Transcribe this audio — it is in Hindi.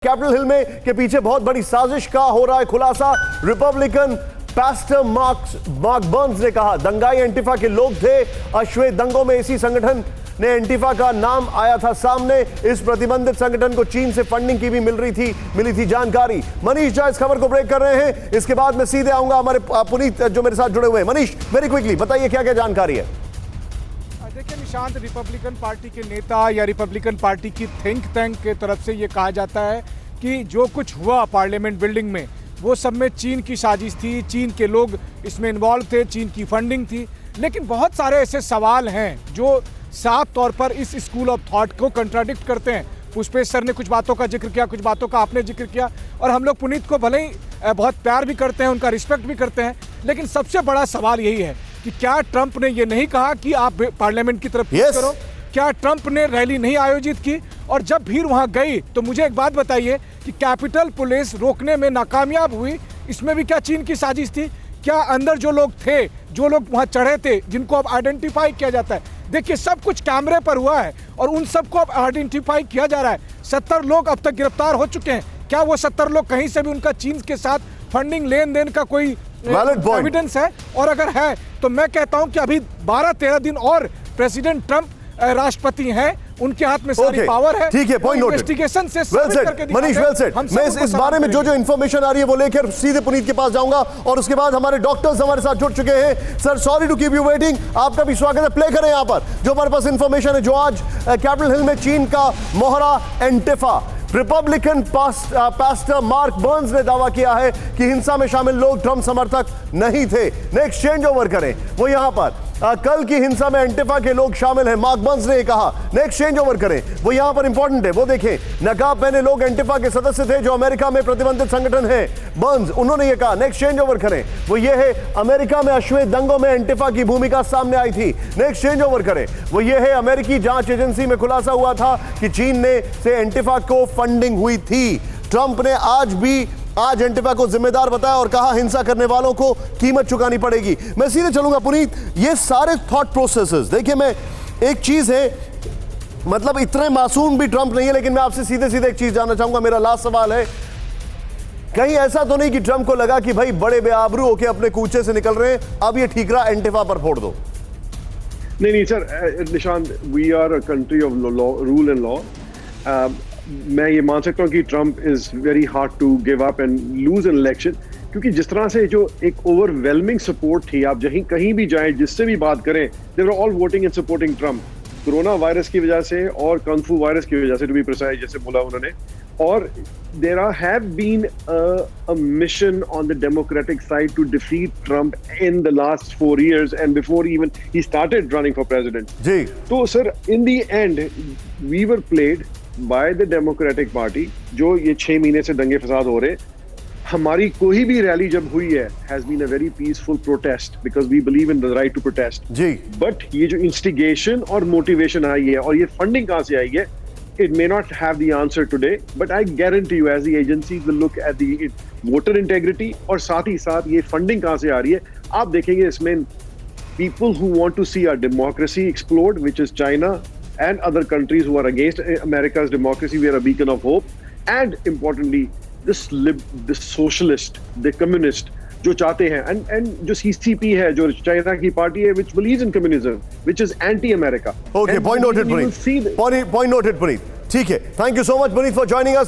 कैपिटल हिल में के पीछे बहुत बड़ी साजिश का हो रहा है खुलासा। रिपब्लिकन पास्टर मार्क बर्न्स ने कहा दंगाई एंटिफा के लोग थे। अश्वेत दंगों में इसी संगठन ने एंटिफा का नाम आया था सामने। इस प्रतिबंधित संगठन को चीन से फंडिंग की भी मिली थी जानकारी। मनीष झा इस खबर को ब्रेक कर रहे हैं। इसके बाद मैं सीधे आऊंगा हमारे पुनीत जो मेरे साथ जुड़े हुए हैं। मनीष, वेरी क्विकली बताइए क्या क्या जानकारी है। देखिए निशांत, रिपब्लिकन पार्टी के नेता या रिपब्लिकन पार्टी की थिंक टैंक के तरफ से ये कहा जाता है कि जो कुछ हुआ पार्लियामेंट बिल्डिंग में वो सब में चीन की साजिश थी, चीन के लोग इसमें इन्वॉल्व थे, चीन की फंडिंग थी। लेकिन बहुत सारे ऐसे सवाल हैं जो साफ तौर पर इस स्कूल ऑफ थॉट को कंट्राडिक्ट करते हैं। पुष्पेश सर ने कुछ बातों का जिक्र किया, कुछ बातों का आपने जिक्र किया, और हम लोग पुनीत को भले ही बहुत प्यार भी करते हैं, उनका रिस्पेक्ट भी करते हैं, लेकिन सबसे बड़ा सवाल यही है कि क्या ट्रंप ने ये नहीं कहा कि आप पार्लियामेंट की तरफ करो? क्या ट्रंप ने रैली नहीं आयोजित की? और जब भीड़ वहां गई तो मुझे एक बात बताइए कि कैपिटल पुलिस रोकने में नाकामयाब हुई, इसमें भी क्या चीन की साजिश थी? क्या अंदर जो लोग थे, जो लोग वहां चढ़े थे, जिनको अब आइडेंटिफाई किया जाता है, देखिए सब कुछ कैमरे पर हुआ है और उन सबको अब आइडेंटिफाई किया जा रहा है। 70 लोग अब तक गिरफ्तार हो चुके हैं। क्या वो 70 लोग कहीं से भी उनका चीन के साथ फंडिंग लेन देन का कोई एविडेंस है? और अगर है तो मैं कहता हूं कि अभी 12-13 दिन और प्रेसिडेंट ट्रंप राष्ट्रपति हैं, उनके हाथ में सारी पावर है। ठीक है, पॉइंट नोटेड। इन्वेस्टिगेशन से मनीष, वेल सेड। मैं इस बारे में जो इंफॉर्मेशन आ रही है वो लेकर सीधे पुनीत के पास जाऊंगा और उसके बाद हमारे डॉक्टर्स हमारे साथ जुड़ चुके हैं। Sir, sorry to keep you waiting, आपका भी स्वागत है। प्ले करें यहां पर जो हमारे पास इंफॉर्मेशन है, जो आज कैपिटल हिल में चीन का मोहरा Antifa. Republican pastor Mark Burns ने दावा किया है कि हिंसा में शामिल लोग ट्रंप समर्थक नहीं थे। नेक्स्ट चेंज ओवर करें, वो यहां पर कल की हिंसा में एंटिफा के लोग शामिल हैं, मार्क बर्न्स ने कहा। नेक्स्ट चेंज ओवर करें, वो यहां पर इंपॉर्टेंट है, वो देखें। नकाब पहने लोग एंटिफा के सदस्य थे जो अमेरिका में प्रतिबंधित संगठन है। बर्न्स, उन्होंने ये कहा। नेक्स्ट चेंज ओवर करें, वो ये है अमेरिका में अश्वेत दंगों में एंटिफा की भूमिका सामने आई थी। नेक्स्ट चेंज ओवर करें, वो ये है अमेरिकी जांच एजेंसी में खुलासा हुआ था कि चीन ने से एंटिफा को फंडिंग हुई थी। ट्रंप ने आज एंटिफा को जिम्मेदार बताया और कहा हिंसा करने वालों को कीमत चुकानी पड़ेगी। मैं सीधे चलूंगा पुनीत, ये सारे थॉट प्रोसेसेस देखिए। मैं एक चीज है, मतलब इतने मासूम भी ट्रंप नहीं है, लेकिन मैं आपसे सीधे एक चीज जानना चाहूंगा। मेरा लास्ट सवाल है, कहीं ऐसा तो नहीं कि ट्रंप को लगा कि भाई बड़े बेआबरू होके अपने कूचे से निकल रहे हैं, अब ये ठीकरा एंटिफा पर फोड़ दो? नहीं sir, Nishant, we are a country of rule and law. मैं ये मान सकता हूँ कि Trump is very hard to give up and lose an election, क्योंकि जिस तरह से जो एक ओवरवेलमिंग सपोर्ट थी, आप कहीं भी जाएं, जिससे भी बात करें, they were all voting and supporting Trump. Corona virus की वजह से और कन्फू वायरस की वजह से, टू बी प्रिसाइज, जैसे बोला उन्होंने। और there have been a mission on the Democratic side to defeat Trump in the last 4 years and before even he started running for president. जी, तो sir, in the end we were played by the Democratic Party. जो ये 6 महीने से दंगे फसाद हो रहे, हमारी कोई भी रैली जब हुई है has been a very peaceful protest, because we believe in the right to protest. जी, बट ये जो इंस्टिगेशन और मोटिवेशन आई है और ये फंडिंग कहां से आई है, it may not have the answer today, but I guarantee you as the agencies will look at the voter integrity और साथ ही साथ ये फंडिंग कहां से आ रही है। आप देखेंगे इसमें people who want to see our democracy explode, which is China and other countries who are against America's democracy, we are a beacon of hope. And importantly, the socialist, the communist जो चाहते हैं, and जो CCP है, जो चाइना की पार्टी है, which believes in communism, which is anti-America. Okay, point noted, Puneet. Point noted, Puneet. ठीक है, thank you so much, Puneet, for joining us.